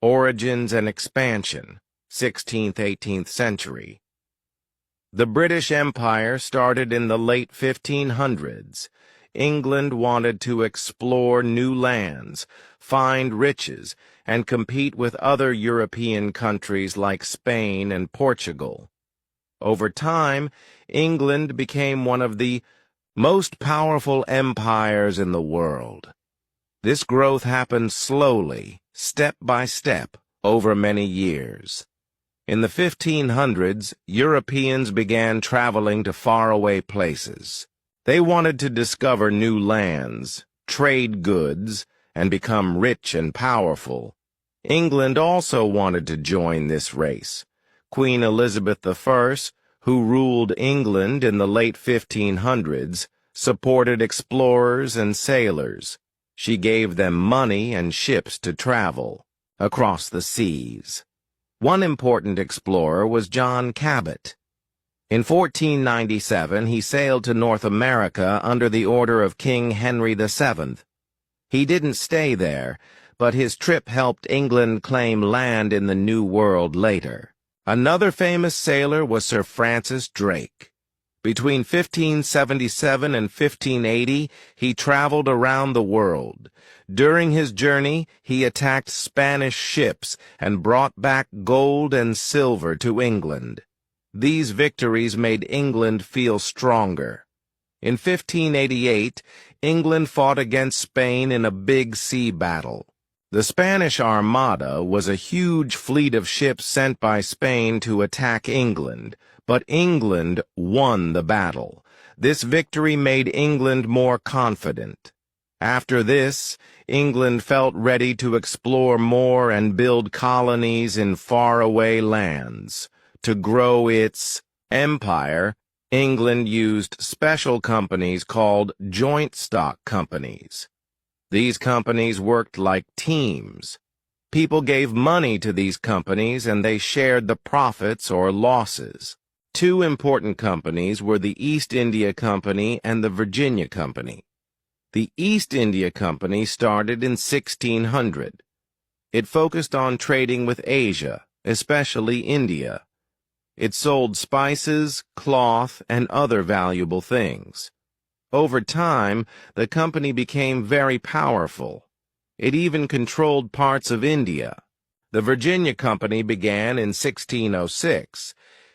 Origins and expansion, 16th–18th century. The British Empire started in the late 1500s. England wanted to explore new lands, find riches, and compete with other European countries like Spain and Portugal. Over time, England became one of the most powerful empires in the world. This growth happened slowly, step by step, over many years. In the 1500s, Europeans began traveling to faraway places. They wanted to discover new lands, trade goods, and become rich and powerful. England also wanted to join this race. Queen Elizabeth I, who ruled England in the late 1500s, supported explorers and sailors. She gave them money and ships to travel across the seas. One important explorer was John Cabot. In 1497, he sailed to North America under the order of King Henry VII. He didn't stay there, but his trip helped England claim land in the New World later. Another famous sailor was Sir Francis Drake. Between 1577 and 1580, he traveled around the world. During his journey, he attacked Spanish ships and brought back gold and silver to England. These victories made England feel stronger. In 1588, England fought against Spain in a big sea battle. The Spanish Armada was a huge fleet of ships sent by Spain to attack England, but England won the battle. This victory made England more confident. After this, England felt ready to explore more and build colonies in faraway lands. To grow its empire, England used special companies called joint stock companies. These companies worked like teams. People gave money to these companies and they shared the profits or losses. Two important companies were the East India Company and the Virginia Company. The East India Company started in 1600. It focused on trading with Asia, especially India. It sold spices, cloth, and other valuable things. Over time, the company became very powerful. It even controlled parts of India. The Virginia Company began in 1606.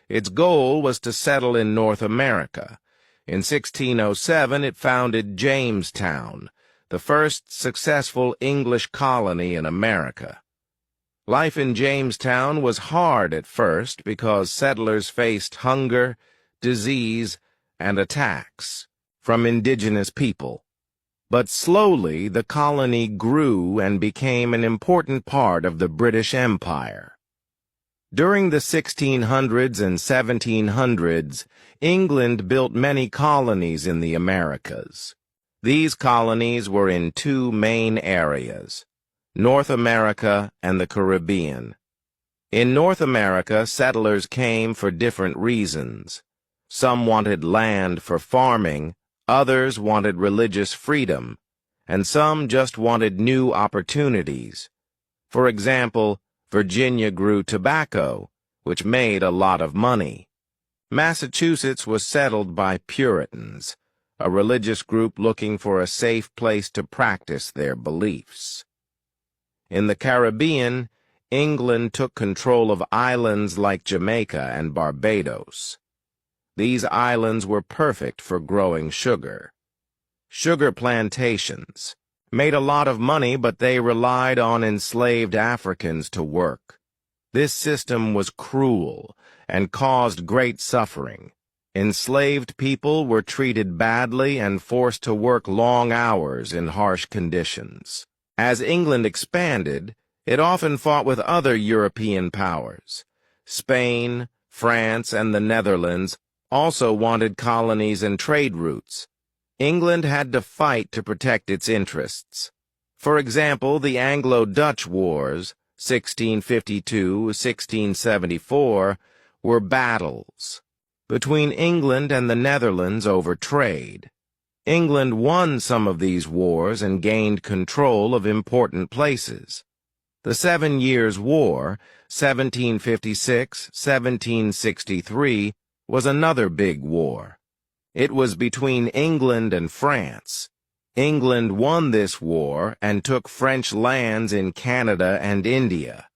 Its goal was to settle in North America. In 1607, it founded Jamestown, the first successful English colony in America. Life in Jamestown was hard at first because settlers faced hunger, disease, and attacks from indigenous people. But slowly the colony grew and became an important part of the British Empire. During the 1600s and 1700s, England built many colonies in the Americas. These colonies were in two main areas: North America and the Caribbean. In North America, settlers came for different reasons. Some wanted land for farming, others wanted religious freedom, and some just wanted new opportunities. For example, Virginia grew tobacco, which made a lot of money. Massachusetts was settled by Puritans, a religious group looking for a safe place to practice their beliefs. In the Caribbean, England took control of islands like Jamaica and Barbados. These islands were perfect for growing sugar. Sugar plantations made a lot of money, but they relied on enslaved Africans to work. This system was cruel and caused great suffering. Enslaved people were treated badly and forced to work long hours in harsh conditions. As England expanded, it often fought with other European powers. Spain, France, and the Netherlands also wanted colonies and trade routes. England had to fight to protect its interests. For example, the Anglo-Dutch Wars, 1652–1674, were battles between England and the Netherlands over trade. England won some of these wars and gained control of important places. The 7 Years' War, 1756-1763, was another big war. It was between England and France. England won this war and took French lands in Canada and India.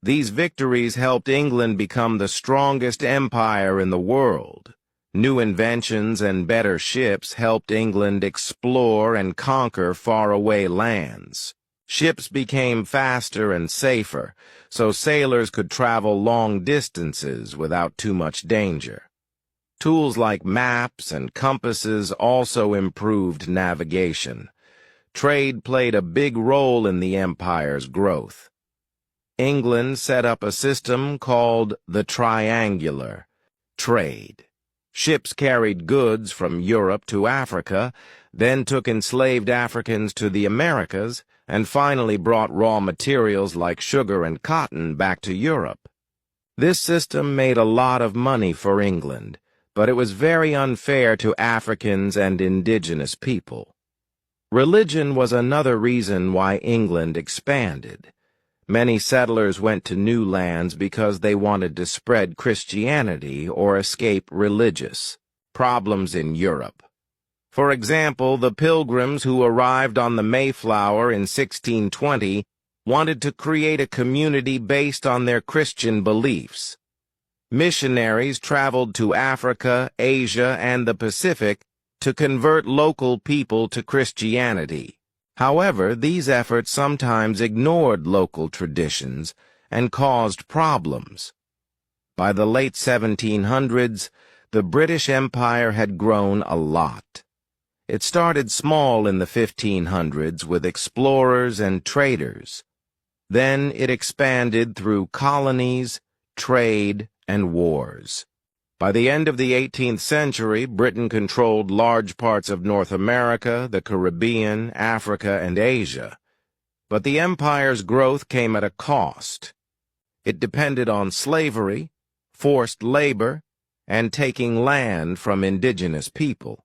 These victories helped England become the strongest empire in the world. New inventions and better ships helped England explore and conquer faraway lands. Ships became faster and safer, so sailors could travel long distances without too much danger. Tools like maps and compasses also improved navigation. Trade played a big role in the empire's growth. England set up a system called the triangular trade. Ships carried goods from Europe to Africa, then took enslaved Africans to the Americas, and finally brought raw materials like sugar and cotton back to Europe. This system made a lot of money for England, but it was very unfair to Africans and indigenous people. Religion was another reason why England expanded. Many settlers went to new lands because they wanted to spread Christianity or escape religious problems in Europe. For example, the Pilgrims who arrived on the Mayflower in 1620 wanted to create a community based on their Christian beliefs. Missionaries traveled to Africa, Asia, and the Pacific to convert local people to Christianity. However, these efforts sometimes ignored local traditions and caused problems. By the late 1700s, the British Empire had grown a lot. It started small in the 1500s with explorers and traders. Then it expanded through colonies, trade, and wars. By the end of the 18th century, Britain controlled large parts of North America, the Caribbean, Africa, and Asia. But the empire's growth came at a cost. It depended on slavery, forced labor, and taking land from indigenous people.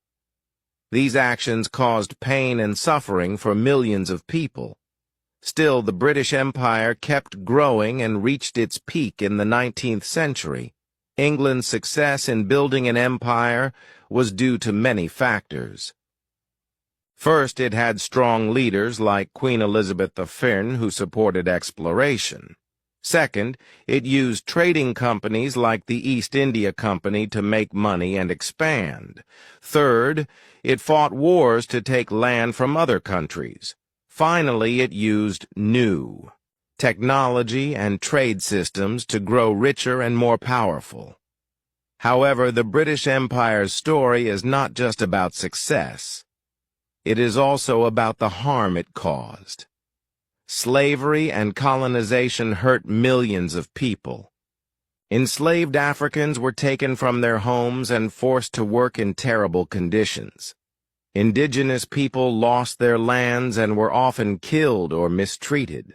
These actions caused pain and suffering for millions of people. Still, the British Empire kept growing and reached its peak in the 19th century. England's success in building an empire was due to many factors. First, it had strong leaders like Queen Elizabeth I, who supported exploration. Second, it used trading companies like the East India Company to make money and expand. Third, it fought wars to take land from other countries. Finally, it used new technology and trade systems to grow richer and more powerful. However, the British Empire's story is not just about success. It is also about the harm it caused. Slavery and colonization hurt millions of people. Enslaved Africans were taken from their homes and forced to work in terrible conditions. Indigenous people lost their lands and were often killed or mistreated.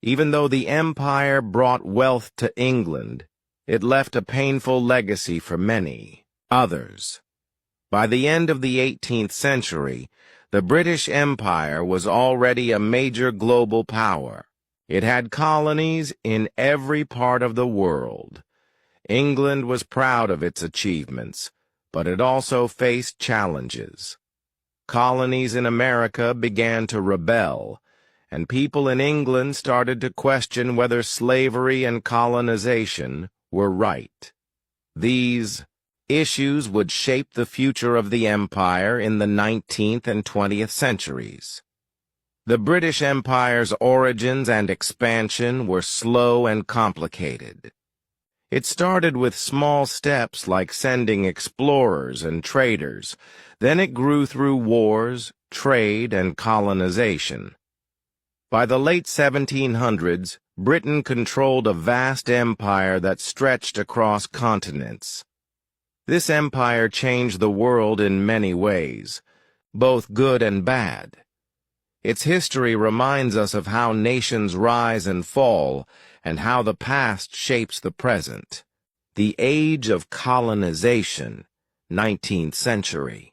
Even though the empire brought wealth to England, it left a painful legacy for many others. By the end of the 18th century, the British Empire was already a major global power. It had colonies in every part of the world. England was proud of its achievements, but it also faced challenges. Colonies in America began to rebel, and people in England started to question whether slavery and colonization were right. These issues would shape the future of the empire in the 19th and 20th centuries. The British Empire's origins and expansion were slow and complicated. It started with small steps like sending explorers and traders. Then it grew through wars, trade, and colonization. By the late 1700s, Britain controlled a vast empire that stretched across continents. This empire changed the world in many ways, both good and bad. Its history reminds us of how nations rise and fall, and how the past shapes the present. The Age of Colonization, 19th century.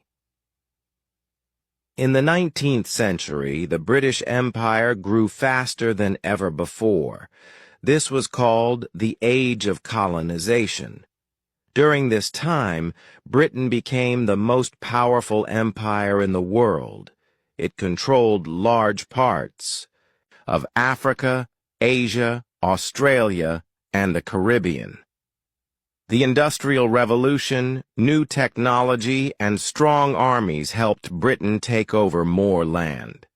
In the 19th century, the British Empire grew faster than ever before. This was called the Age of Colonization. During this time, Britain became the most powerful empire in the world. It controlled large parts of Africa, Asia, Australia, and the Caribbean. The Industrial Revolution, new technology, and strong armies helped Britain take over more land.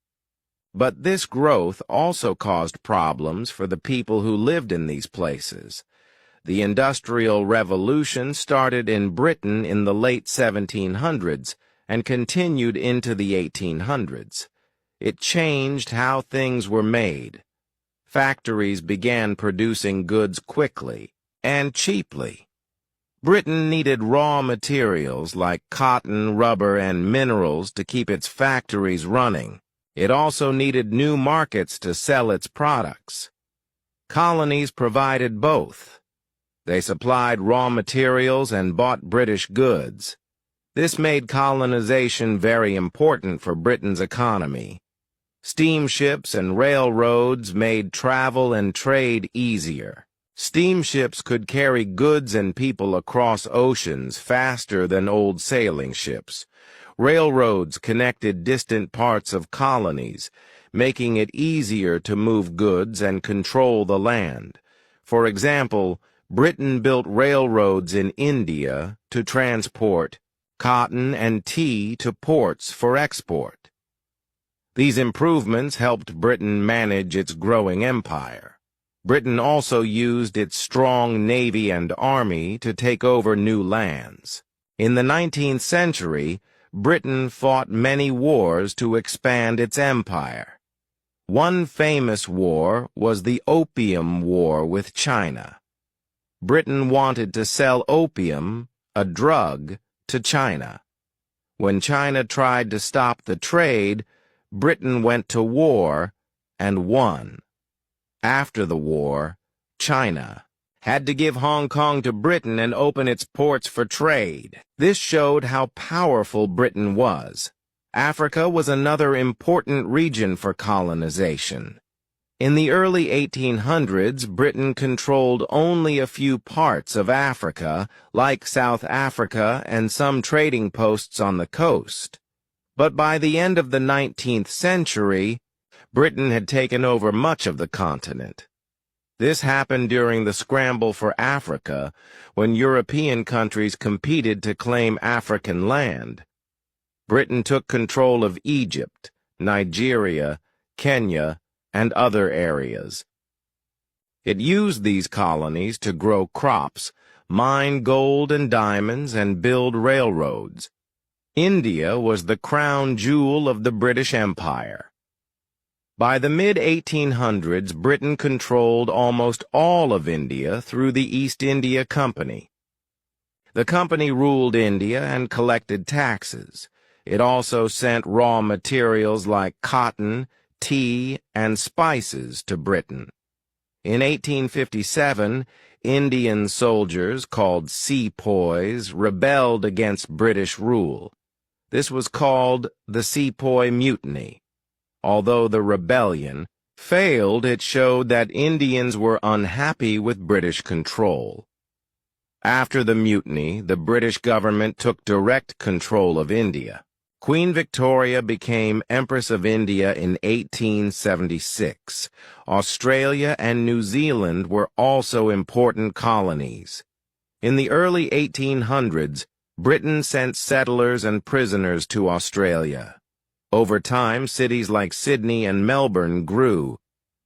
But this growth also caused problems for the people who lived in these places. The Industrial Revolution started in Britain in the late 1700s and continued into the 1800s. It changed how things were made. Factories began producing goods quickly and cheaply. Britain needed raw materials like cotton, rubber, and minerals to keep its factories running. It also needed new markets to sell its products. Colonies provided both. They supplied raw materials and bought British goods. This made colonization very important for Britain's economy. Steamships and railroads made travel and trade easier. Steamships could carry goods and people across oceans faster than old sailing ships. Railroads connected distant parts of colonies, making it easier to move goods and control the land. For example, Britain built railroads in India to transport cotton and tea to ports for export. These improvements helped Britain manage its growing empire. Britain also used its strong navy and army to take over new lands. In the 19th century, Britain fought many wars to expand its empire. One famous war was the Opium War with China. Britain wanted to sell opium, a drug, to China. When China tried to stop the trade, Britain went to war and won. After the war, China had to give Hong Kong to Britain and open its ports for trade. This showed how powerful Britain was. Africa was another important region for colonization. In the early 1800s, Britain controlled only a few parts of Africa, like South Africa and some trading posts on the coast. But by the end of the 19th century, Britain had taken over much of the continent. This happened during the scramble for Africa, when European countries competed to claim African land. Britain took control of Egypt, Nigeria, Kenya, and other areas. It used these colonies to grow crops, mine gold and diamonds, and build railroads. India was the crown jewel of the British Empire. By the mid-1800s, Britain controlled almost all of India through the East India Company. The company ruled India and collected taxes. It also sent raw materials like cotton, tea, and spices to Britain. In 1857, Indian soldiers, called sepoys, rebelled against British rule. This was called the Sepoy Mutiny. Although the rebellion failed, it showed that Indians were unhappy with British control. After the mutiny, the British government took direct control of India. Queen Victoria became Empress of India in 1876. Australia and New Zealand were also important colonies. In the early 1800s, Britain sent settlers and prisoners to Australia. Over time, cities like Sydney and Melbourne grew.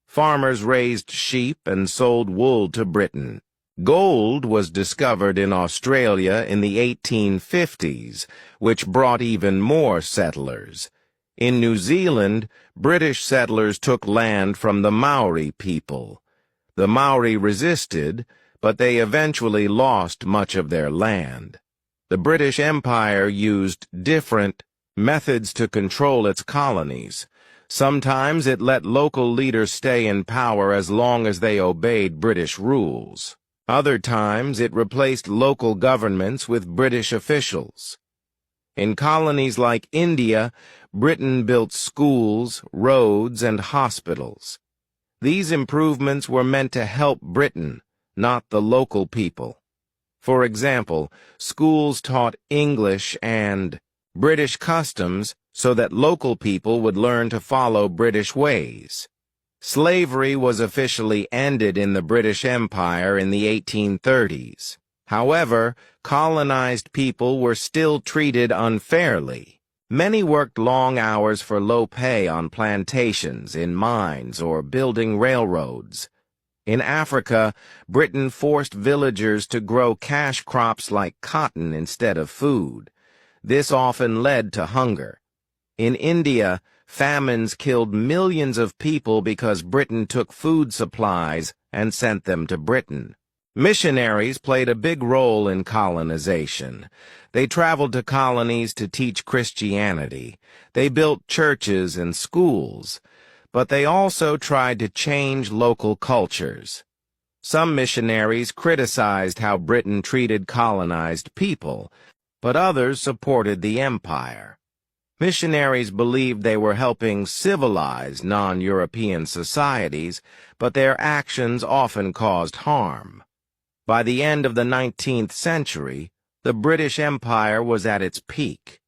Farmers raised sheep and sold wool to Britain. Gold was discovered in Australia in the 1850s, which brought even more settlers. In New Zealand, British settlers took land from the Maori people. The Maori resisted, but they eventually lost much of their land. The British Empire used different methods to control its colonies. Sometimes it let local leaders stay in power as long as they obeyed British rules. Other times it replaced local governments with British officials. In colonies like India, Britain built schools, roads, and hospitals. These improvements were meant to help Britain, not the local people. For example, schools taught English and British customs so that local people would learn to follow British ways. Slavery was officially ended in the British Empire in the 1830s. However, colonized people were still treated unfairly. Many worked long hours for low pay on plantations, in mines, or building railroads. In Africa, Britain forced villagers to grow cash crops like cotton instead of food. This often led to hunger. In India, famines killed millions of people because Britain took food supplies and sent them to Britain. Missionaries played a big role in colonization. They traveled to colonies to teach Christianity. They built churches and schools. But they also tried to change local cultures. Some missionaries criticized how Britain treated colonized people, but others supported the empire. Missionaries believed they were helping civilize non-European societies, but their actions often caused harm. By the end of the 19th century, the British Empire was at its peak.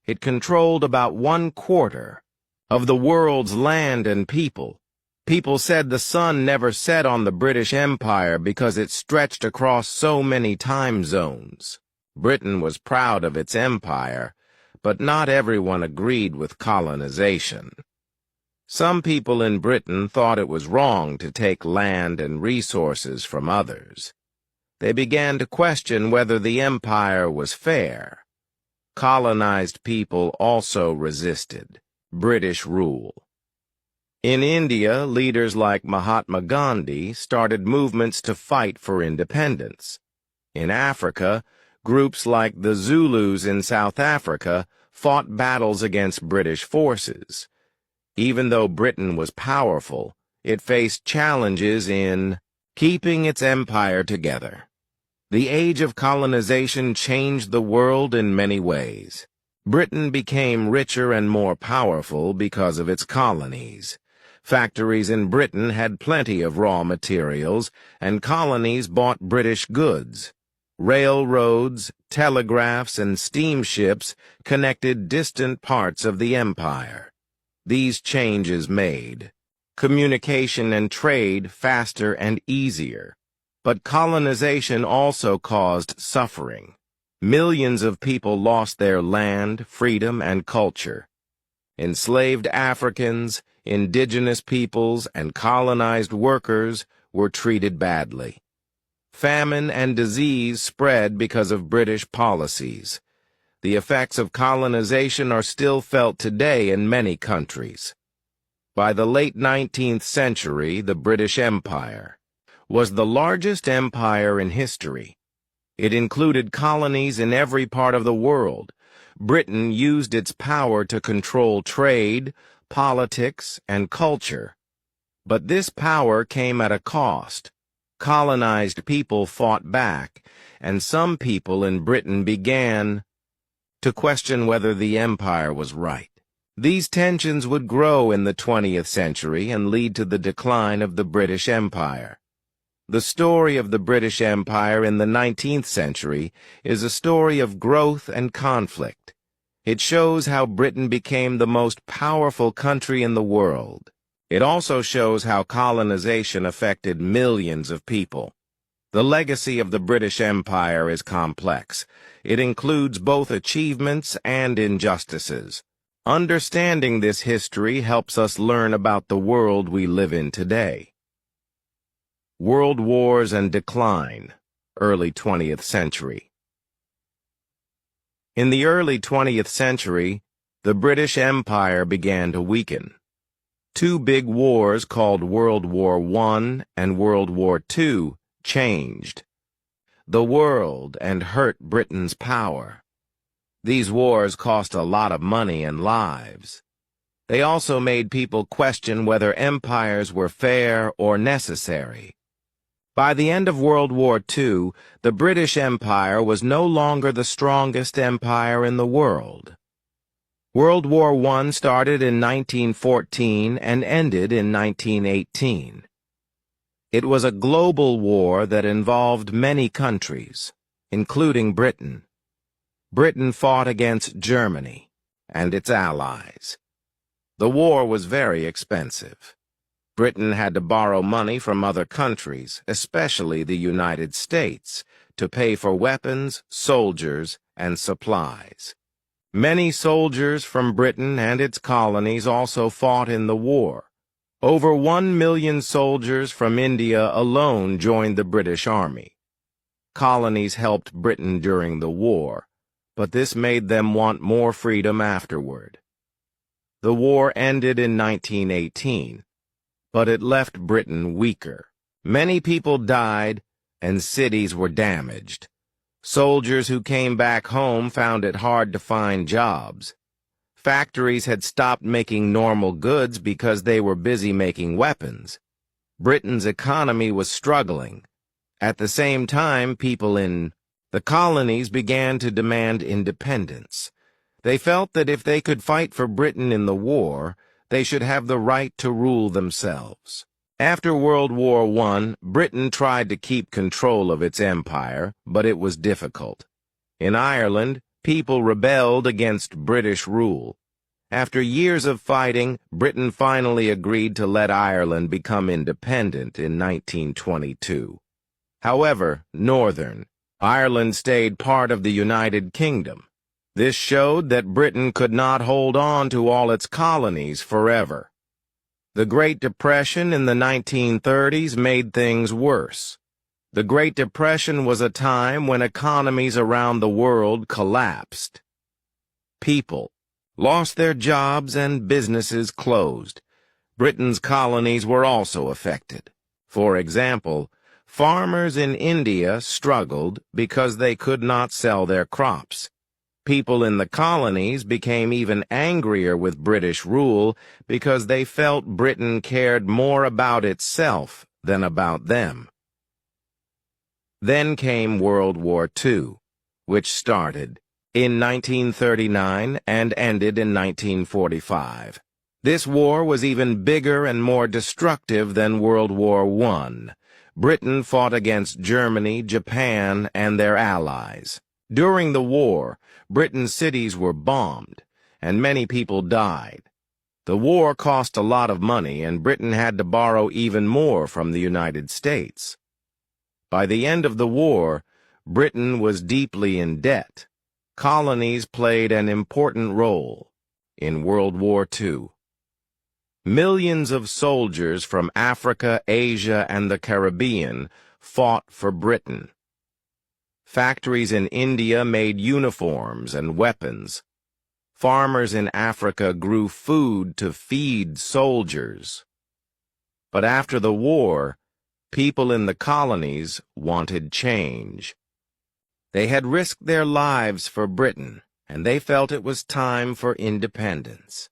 It controlled about 1/4 of the world's land and people. People said the sun never set on the British Empire because it stretched across so many time zones. Britain was proud of its empire, but not everyone agreed with colonization. Some people in Britain thought it was wrong to take land and resources from others. They began to question whether the empire was fair. Colonized people also resisted British rule. In India, leaders like Mahatma Gandhi started movements to fight for independence. In Africa, groups like the Zulus in South Africa fought battles against British forces. Even though Britain was powerful, it faced challenges in keeping its empire together. The age of colonization changed the world in many ways. Britain became richer and more powerful because of its colonies. Factories in Britain had plenty of raw materials, and colonies bought British goods. Railroads, telegraphs, and steamships connected distant parts of the empire. These changes made communication and trade faster and easier. But colonization also caused suffering. Millions of people lost their land, freedom, and culture. Enslaved Africans, indigenous peoples, and colonized workers were treated badly. Famine and disease spread because of British policies. The effects of colonization are still felt today in many countries. By the late 19th century, the British Empire was the largest empire in history. It included colonies in every part of the world. Britain used its power to control trade, politics, and culture. But this power came at a cost. Colonized people fought back, and some people in Britain began to question whether the empire was right. These tensions would grow in the 20th century and lead to the decline of the British Empire. The story of the British Empire in the 19th century is a story of growth and conflict. It shows how Britain became the most powerful country in the world. It also shows how colonization affected millions of people. The legacy of the British Empire is complex. It includes both achievements and injustices. Understanding this history helps us learn about the world we live in today. World Wars and Decline, early 20th century. In the early 20th century, the British Empire began to weaken. Two big wars called World War I and World War II changed the world and hurt Britain's power. These wars cost a lot of money and lives. They also made people question whether empires were fair or necessary. By the end of World War II, the British Empire was no longer the strongest empire in the world. World War I started in 1914 and ended in 1918. It was a global war that involved many countries, including Britain. Britain fought against Germany and its allies. The war was very expensive. Britain had to borrow money from other countries, especially the United States, to pay for weapons, soldiers, and supplies. Many soldiers from Britain and its colonies also fought in the war. Over 1 million soldiers from India alone joined the British Army. Colonies helped Britain during the war, but this made them want more freedom afterward. The war ended in 1918, but it left Britain weaker. Many people died, and cities were damaged. Soldiers who came back home found it hard to find jobs. Factories had stopped making normal goods because they were busy making weapons. Britain's economy was struggling. At the same time, people in the colonies began to demand independence. They felt that if they could fight for Britain in the war, they should have the right to rule themselves. After World War I, Britain tried to keep control of its empire, but it was difficult. In Ireland, people rebelled against British rule. After years of fighting, Britain finally agreed to let Ireland become independent in 1922. However, Northern Ireland stayed part of the United Kingdom. This showed that Britain could not hold on to all its colonies forever. The Great Depression in the 1930s made things worse. The Great Depression was a time when economies around the world collapsed. People lost their jobs and businesses closed. Britain's colonies were also affected. For example, farmers in India struggled because they could not sell their crops. People in the colonies became even angrier with British rule because they felt Britain cared more about itself than about them. Then came World War II, which started in 1939 and ended in 1945. This war was even bigger and more destructive than World War I. Britain fought against Germany, Japan, and their allies. During the war, Britain's cities were bombed, and many people died. The war cost a lot of money, and Britain had to borrow even more from the United States. By the end of the war, Britain was deeply in debt. Colonies played an important role in World War II. Millions of soldiers from Africa, Asia, and the Caribbean fought for Britain. Factories in India made uniforms and weapons. Farmers in Africa grew food to feed soldiers. But after the war, people in the colonies wanted change. They had risked their lives for Britain, and they felt it was time for independence.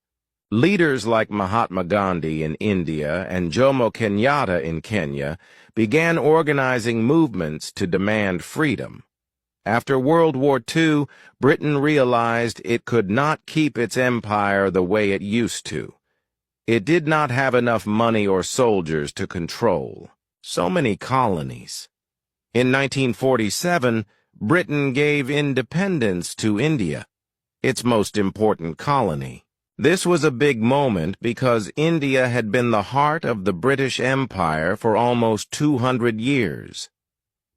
Leaders like Mahatma Gandhi in India and Jomo Kenyatta in Kenya began organizing movements to demand freedom. After World War II, Britain realized it could not keep its empire the way it used to. It did not have enough money or soldiers to control so many colonies. In 1947, Britain gave independence to India, its most important colony. This was a big moment because India had been the heart of the British Empire for almost 200 years.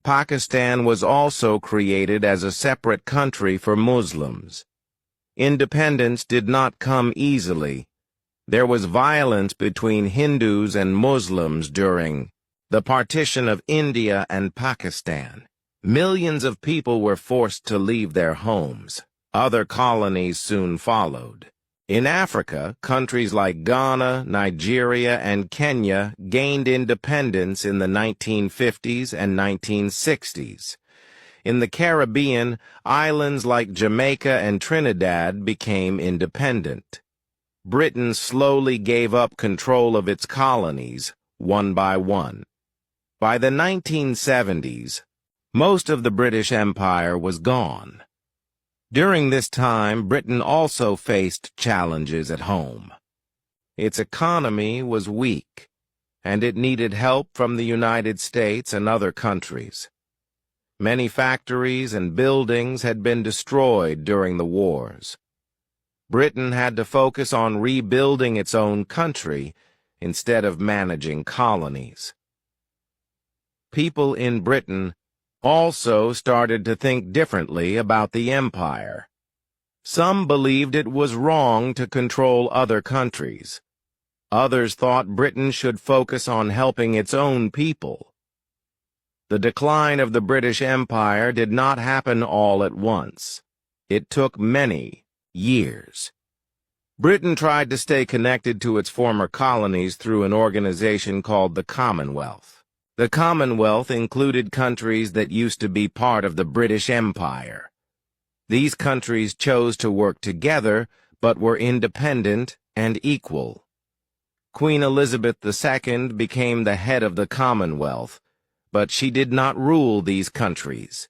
Pakistan was also created as a separate country for Muslims. Independence did not come easily. There was violence between Hindus and Muslims during the partition of India and Pakistan. Millions of people were forced to leave their homes. Other colonies soon followed. In Africa, countries like Ghana, Nigeria, and Kenya gained independence in the 1950s and 1960s. In the Caribbean, islands like Jamaica and Trinidad became independent. Britain slowly gave up control of its colonies, one by one. By the 1970s, most of the British Empire was gone. During this time, Britain also faced challenges at home. Its economy was weak, and it needed help from the United States and other countries. Many factories and buildings had been destroyed during the wars. Britain had to focus on rebuilding its own country instead of managing colonies. People in Britain also started to think differently about the empire. Some believed it was wrong to control other countries. Others thought Britain should focus on helping its own people. The decline of the British Empire did not happen all at once. It took many years. Britain tried to stay connected to its former colonies through an organization called the Commonwealth. The Commonwealth included countries that used to be part of the British Empire. These countries chose to work together, but were independent and equal. Queen Elizabeth II became the head of the Commonwealth, but she did not rule these countries.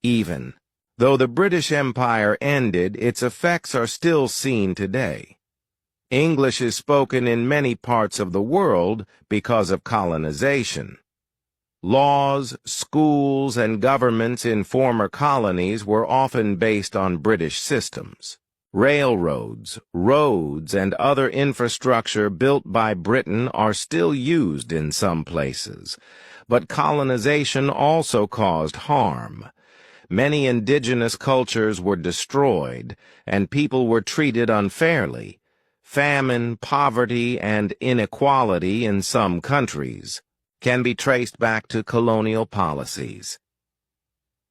Even though the British Empire ended, its effects are still seen today. English is spoken in many parts of the world because of colonization. Laws, schools, and governments in former colonies were often based on British systems. Railroads, roads, and other infrastructure built by Britain are still used in some places, but colonization also caused harm. Many indigenous cultures were destroyed, and people were treated unfairly. Famine, poverty, and inequality in some countries can be traced back to colonial policies.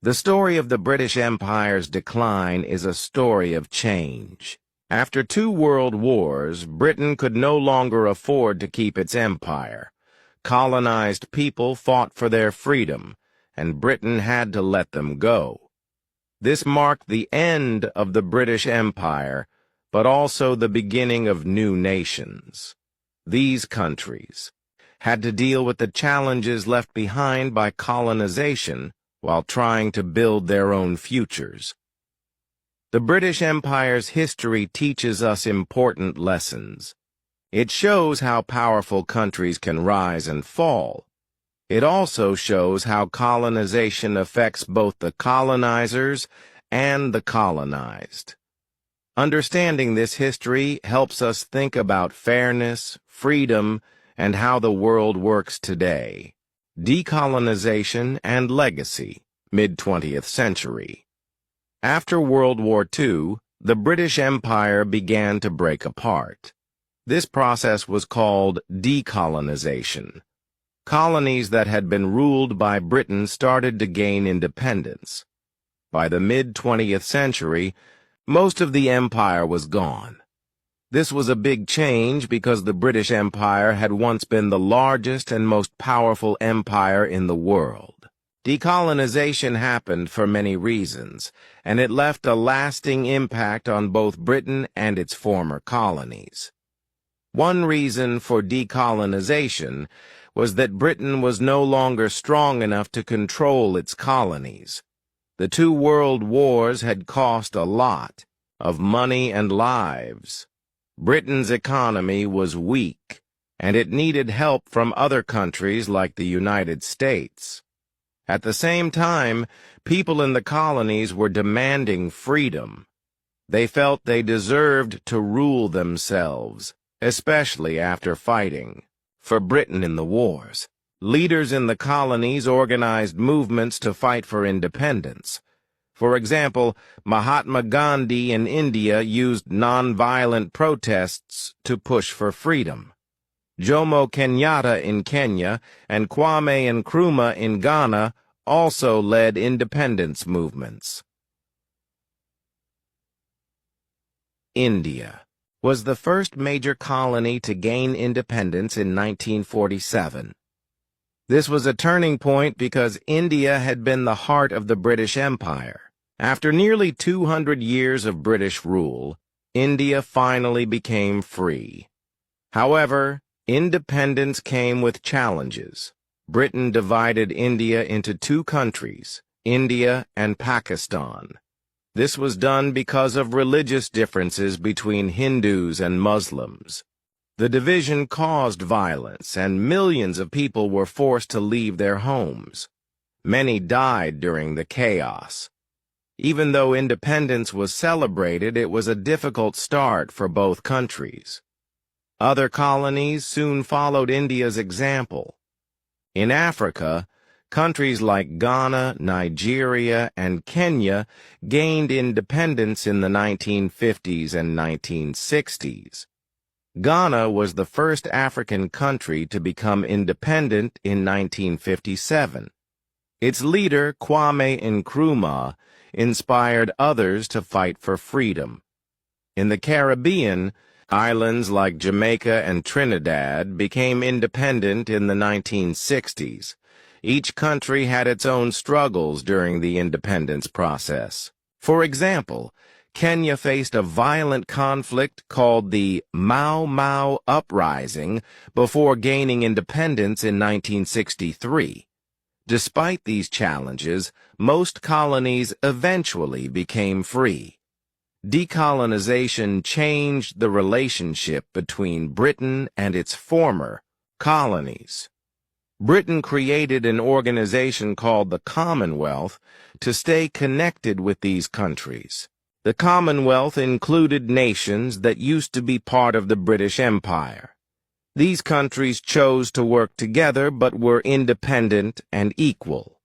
The story of the British Empire's decline is a story of change. After 2 world wars, Britain could no longer afford to keep its empire. Colonized people fought for their freedom, and Britain had to let them go. This marked the end of the British Empire, but also the beginning of new nations. These countries had to deal with the challenges left behind by colonization while trying to build their own futures. The British Empire's history teaches us important lessons. It shows how powerful countries can rise and fall. It also shows how colonization affects both the colonizers and the colonized. Understanding this history helps us think about fairness, freedom, and how the world works today. Decolonization and legacy, mid-20th century. After World War II, the British Empire began to break apart. This process was called decolonization. Colonies that had been ruled by Britain started to gain independence. By the mid-20th century, most of the empire was gone. This was a big change because the British Empire had once been the largest and most powerful empire in the world. Decolonization happened for many reasons, and it left a lasting impact on both Britain and its former colonies. One reason for decolonization was that Britain was no longer strong enough to control its colonies. The 2 world wars had cost a lot of money and lives. Britain's economy was weak, and it needed help from other countries like the United States. At the same time, people in the colonies were demanding freedom. They felt they deserved to rule themselves, especially after fighting for Britain in the wars. Leaders in the colonies organized movements to fight for independence. For example, Mahatma Gandhi in India used nonviolent protests to push for freedom. Jomo Kenyatta in Kenya and Kwame Nkrumah in Ghana also led independence movements. India was the first major colony to gain independence in 1947. This was a turning point because India had been the heart of the British Empire. After nearly 200 years of British rule, India finally became free. However, independence came with challenges. Britain divided India into 2 countries, India and Pakistan. This was done because of religious differences between Hindus and Muslims. The division caused violence, and millions of people were forced to leave their homes. Many died during the chaos. Even though independence was celebrated, it was a difficult start for both countries. Other colonies soon followed India's example. In Africa, countries like Ghana, Nigeria, and Kenya gained independence in the 1950s and 1960s. Ghana was the first African country to become independent in 1957. Its leader, Kwame Nkrumah, inspired others to fight for freedom. In the Caribbean, islands like Jamaica and Trinidad became independent in the 1960s. Each country had its own struggles during the independence process. For example, Kenya faced a violent conflict called the Mau Mau Uprising before gaining independence in 1963. Despite these challenges, most colonies eventually became free. Decolonization changed the relationship between Britain and its former colonies. Britain created an organization called the Commonwealth to stay connected with these countries. The Commonwealth included nations that used to be part of the British Empire. These countries chose to work together but were independent and equal.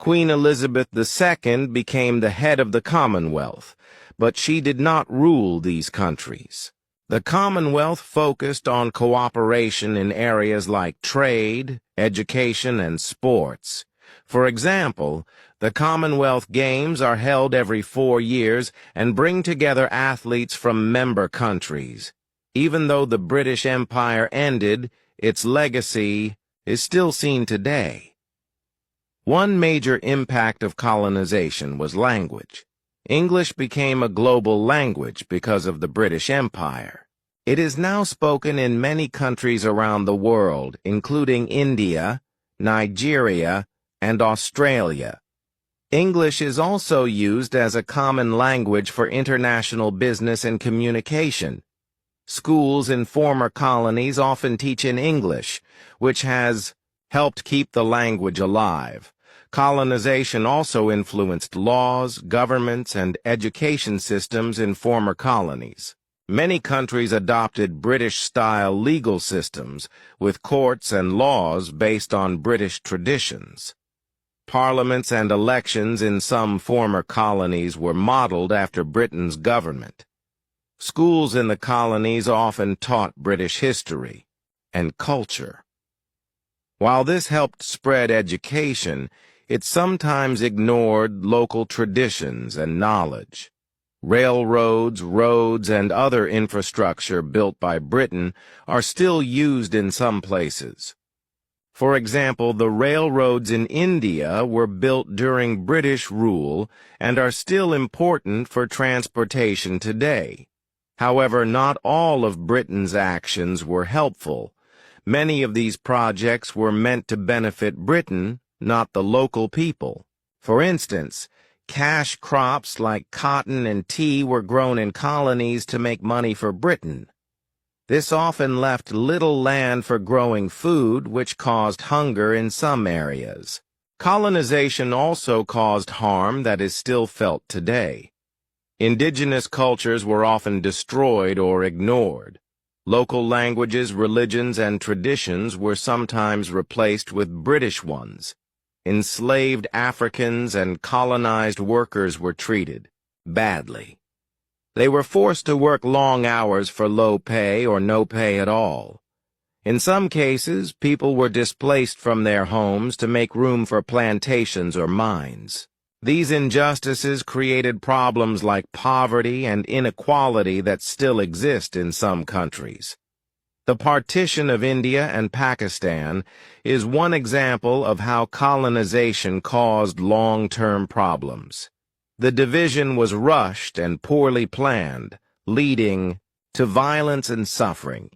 Queen Elizabeth II became the head of the Commonwealth, but she did not rule these countries. The Commonwealth focused on cooperation in areas like trade, education, and sports. For example, the Commonwealth Games are held every 4 years and bring together athletes from member countries. Even though the British Empire ended, its legacy is still seen today. One major impact of colonization was language. English became a global language because of the British Empire. It is now spoken in many countries around the world, including India, Nigeria, and Australia. English is also used as a common language for international business and communication. Schools in former colonies often teach in English, which has helped keep the language alive. Colonization also influenced laws, governments, and education systems in former colonies. Many countries adopted British-style legal systems, with courts and laws based on British traditions. Parliaments and elections in some former colonies were modeled after Britain's government. Schools in the colonies often taught British history and culture. While this helped spread education, it sometimes ignored local traditions and knowledge. Railroads, roads, and other infrastructure built by Britain are still used in some places. For example, the railroads in India were built during British rule and are still important for transportation today. However, not all of Britain's actions were helpful. Many of these projects were meant to benefit Britain, not the local people. For instance, cash crops like cotton and tea were grown in colonies to make money for Britain. This often left little land for growing food, which caused hunger in some areas. Colonization also caused harm that is still felt today. Indigenous cultures were often destroyed or ignored. Local languages, religions, and traditions were sometimes replaced with British ones. Enslaved Africans and colonized workers were treated badly. They were forced to work long hours for low pay or no pay at all. In some cases, people were displaced from their homes to make room for plantations or mines. These injustices created problems like poverty and inequality that still exist in some countries. The partition of India and Pakistan is one example of how colonization caused long-term problems. The division was rushed and poorly planned, leading to violence and suffering.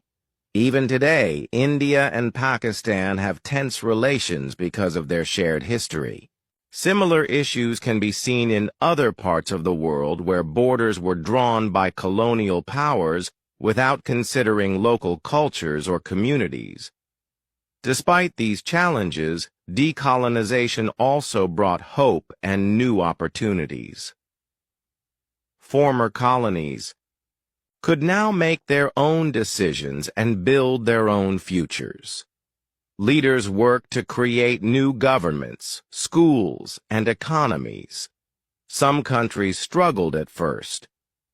Even today, India and Pakistan have tense relations because of their shared history. Similar issues can be seen in other parts of the world where borders were drawn by colonial powers without considering local cultures or communities. Despite these challenges, decolonization also brought hope and new opportunities. Former colonies could now make their own decisions and build their own futures. Leaders worked to create new governments, schools, and economies. Some countries struggled at first,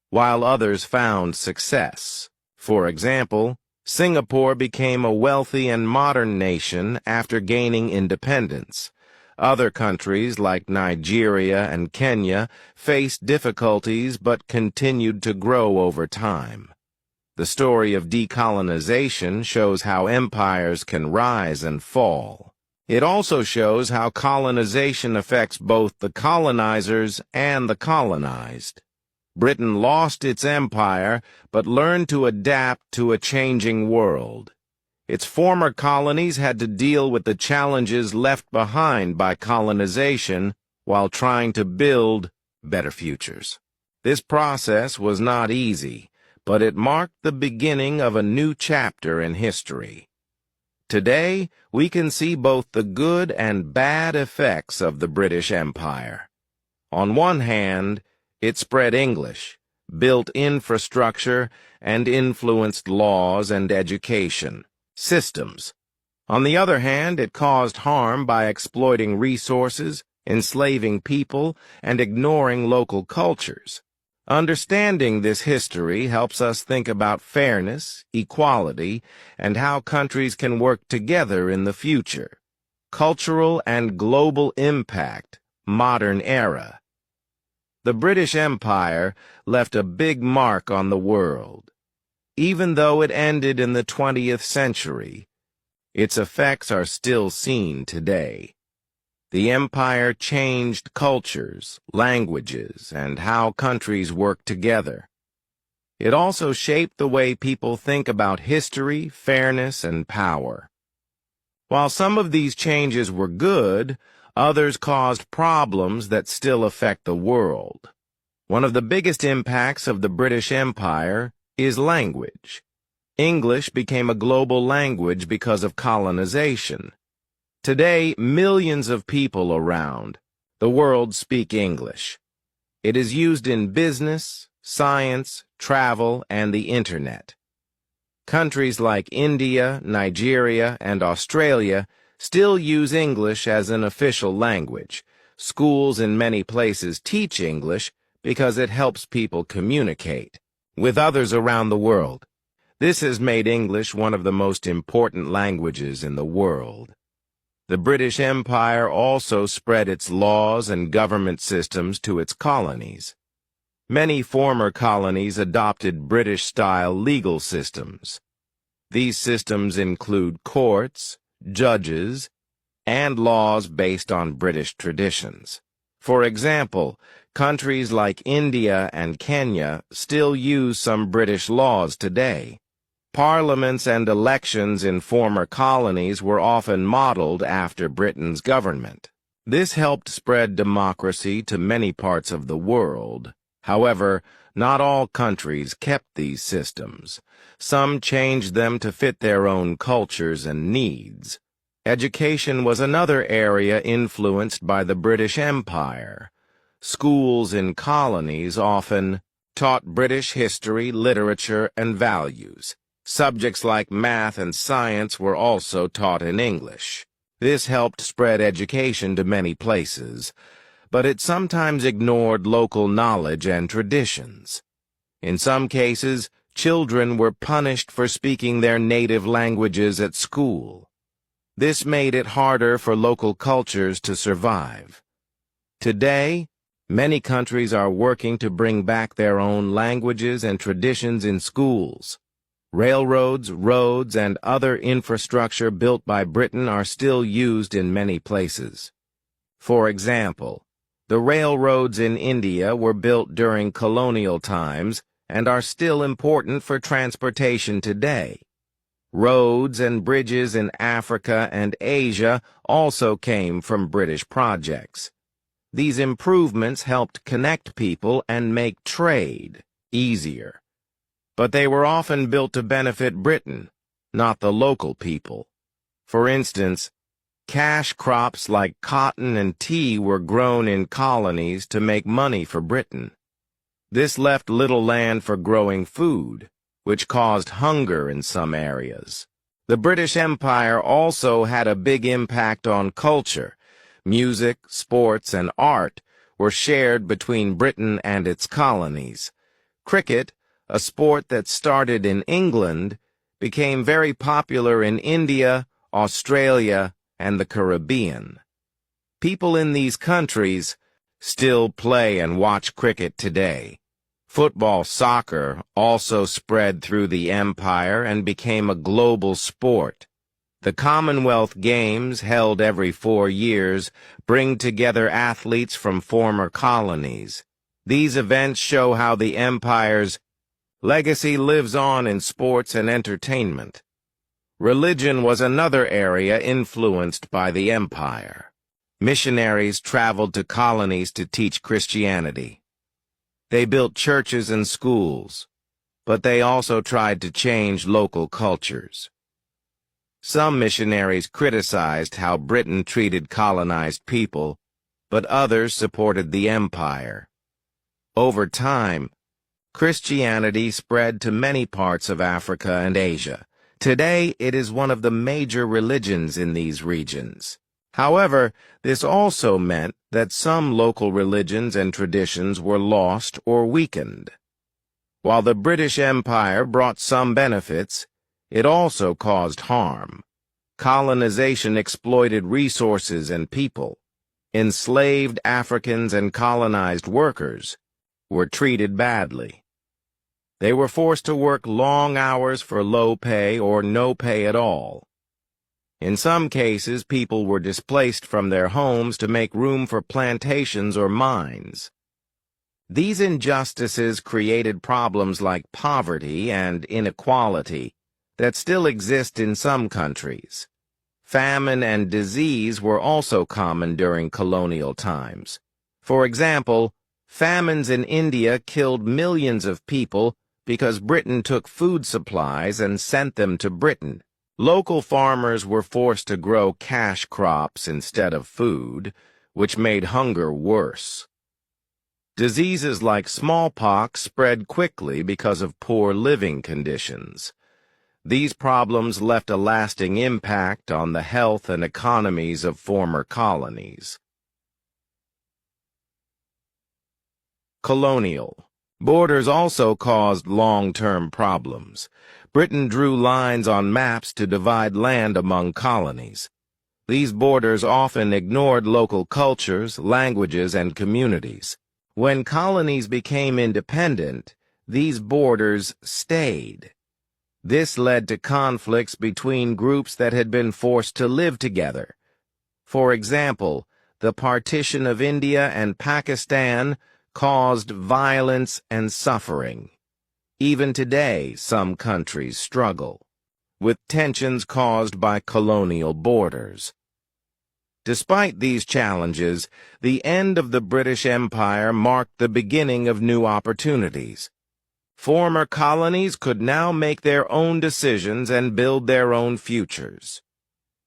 while others found success. For example, Singapore became a wealthy and modern nation after gaining independence. Other countries like Nigeria and Kenya faced difficulties but continued to grow over time. The story of decolonization shows how empires can rise and fall. It also shows how colonization affects both the colonizers and the colonized. Britain lost its empire but learned to adapt to a changing world. Its former colonies had to deal with the challenges left behind by colonization while trying to build better futures. This process was not easy, but it marked the beginning of a new chapter in history. Today, we can see both the good and bad effects of the British Empire. On one hand, it spread English, built infrastructure, and influenced laws and education systems. On the other hand, it caused harm by exploiting resources, enslaving people, and ignoring local cultures. Understanding this history helps us think about fairness, equality, and how countries can work together in the future. Cultural and global impact, modern era. The British Empire left a big mark on the world. Even though it ended in the 20th century, its effects are still seen today. The empire changed cultures, languages, and how countries work together. It also shaped the way people think about history, fairness, and power. While some of these changes were good, others caused problems that still affect the world. One of the biggest impacts of the British Empire is language. English became a global language because of colonization. Today, millions of people around the world speak English. It is used in business, science, travel, and the Internet. Countries like India, Nigeria, and Australia still use English as an official language. Schools in many places teach English because it helps people communicate with others around the world. This has made English one of the most important languages in the world. The British Empire also spread its laws and government systems to its colonies. Many former colonies adopted British-style legal systems. These systems include courts, judges, and laws based on British traditions. For example, countries like India and Kenya still use some British laws today. Parliaments and elections in former colonies were often modeled after Britain's government. This helped spread democracy to many parts of the world. However, not all countries kept these systems. Some changed them to fit their own cultures and needs. Education was another area influenced by the British Empire. Schools in colonies often taught British history, literature, and values. Subjects like math and science were also taught in English. This helped spread education to many places, but it sometimes ignored local knowledge and traditions. In some cases, children were punished for speaking their native languages at school. This made it harder for local cultures to survive. Today, many countries are working to bring back their own languages and traditions in schools. Railroads, roads, and other infrastructure built by Britain are still used in many places. For example, the railroads in India were built during colonial times and are still important for transportation today. Roads and bridges in Africa and Asia also came from British projects. These improvements helped connect people and make trade easier. But they were often built to benefit Britain, not the local people. For instance, cash crops like cotton and tea were grown in colonies to make money for Britain. This left little land for growing food, which caused hunger in some areas. The British Empire also had a big impact on culture. Music, sports, and art were shared between Britain and its colonies. Cricket, a sport that started in England, became very popular in India, Australia, and the Caribbean. People in these countries still play and watch cricket today. Football soccer also spread through the empire and became a global sport. The Commonwealth Games, held every 4 years, bring together athletes from former colonies. These events show how the empire's legacy lives on in sports and entertainment. Religion was another area influenced by the empire. Missionaries traveled to colonies to teach Christianity. They built churches and schools, but they also tried to change local cultures. Some missionaries criticized how Britain treated colonized people, but others supported the empire. Over time, Christianity spread to many parts of Africa and Asia. Today, it is one of the major religions in these regions. However, this also meant that some local religions and traditions were lost or weakened. While the British Empire brought some benefits, it also caused harm. Colonization exploited resources and people. Enslaved Africans and colonized workers were treated badly. They were forced to work long hours for low pay or no pay at all. In some cases, people were displaced from their homes to make room for plantations or mines. These injustices created problems like poverty and inequality that still exist in some countries. Famine and disease were also common during colonial times. For example, famines in India killed millions of people because Britain took food supplies and sent them to Britain. Local farmers were forced to grow cash crops instead of food, which made hunger worse. Diseases like smallpox spread quickly because of poor living conditions. These problems left a lasting impact on the health and economies of former colonies. Colonial borders also caused long-term problems. Britain drew lines on maps to divide land among colonies. These borders often ignored local cultures, languages, and communities. When colonies became independent, these borders stayed. This led to conflicts between groups that had been forced to live together. For example, the partition of India and Pakistan caused violence and suffering. Even today, some countries struggle with tensions caused by colonial borders. Despite these challenges, the end of the British Empire marked the beginning of new opportunities. Former colonies could now make their own decisions and build their own futures.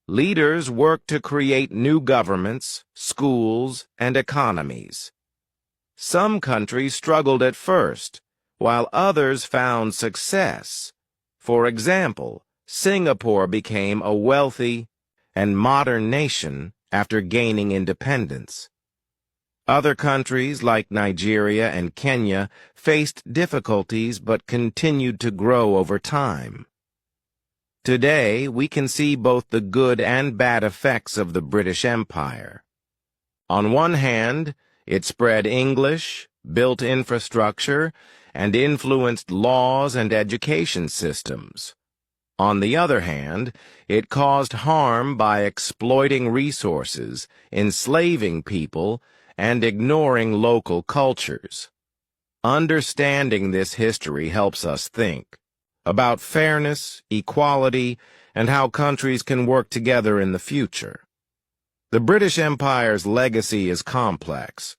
Leaders worked to create new governments, schools, and economies. Some countries struggled at first, while others found success. For example, Singapore became a wealthy and modern nation after gaining independence. Other countries like Nigeria and Kenya faced difficulties but continued to grow over time. Today, we can see both the good and bad effects of the British Empire. On one hand, it spread English, built infrastructure, and influenced laws and education systems. On the other hand, it caused harm by exploiting resources, enslaving people, and ignoring local cultures. Understanding this history helps us think about fairness, equality, and how countries can work together in the future. The British Empire's legacy is complex.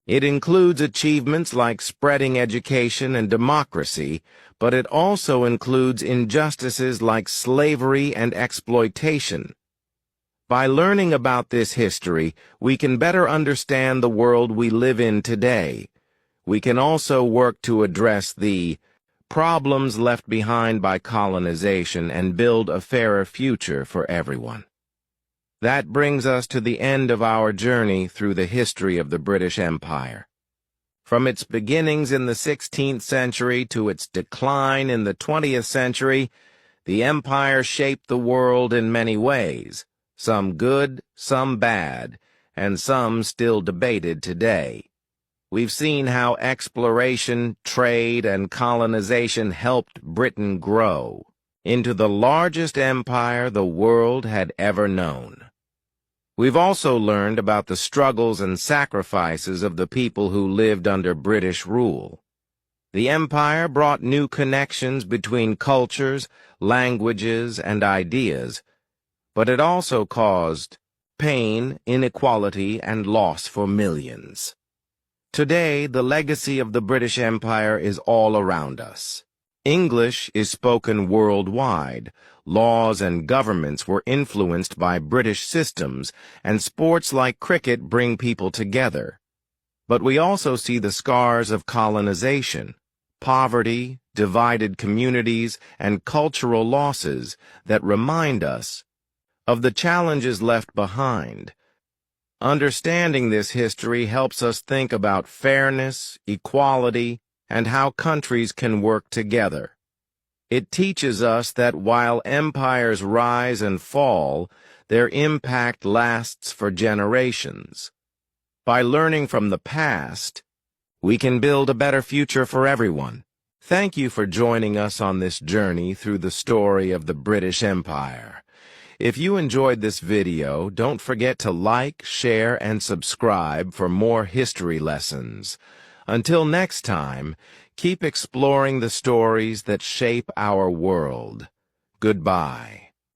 It includes achievements like spreading education and democracy, but it also includes injustices like slavery and exploitation. By learning about this history, we can better understand the world we live in today. We can also work to address the problems left behind by colonization and build a fairer future for everyone. That brings us to the end of our journey through the history of the British Empire. From its beginnings in the 16th century to its decline in the 20th century, the empire shaped the world in many ways, some good, some bad, and some still debated today. We've seen how exploration, trade, and colonization helped Britain grow into the largest empire the world had ever known. We've also learned about the struggles and sacrifices of the people who lived under British rule. The empire brought new connections between cultures, languages, and ideas, but it also caused pain, inequality, and loss for millions. Today, the legacy of the British Empire is all around us. English is spoken worldwide. Laws and governments were influenced by British systems, and sports like cricket bring people together. But we also see the scars of colonization, poverty, divided communities, and cultural losses that remind us of the challenges left behind. Understanding this history helps us think about fairness, equality, and how countries can work together. It teaches us that while empires rise and fall, their impact lasts for generations. By learning from the past, we can build a better future for everyone. Thank you for joining us on this journey through the story of the British Empire. If you enjoyed this video, don't forget to like, share, and subscribe for more history lessons. Until next time, keep exploring the stories that shape our world. Goodbye.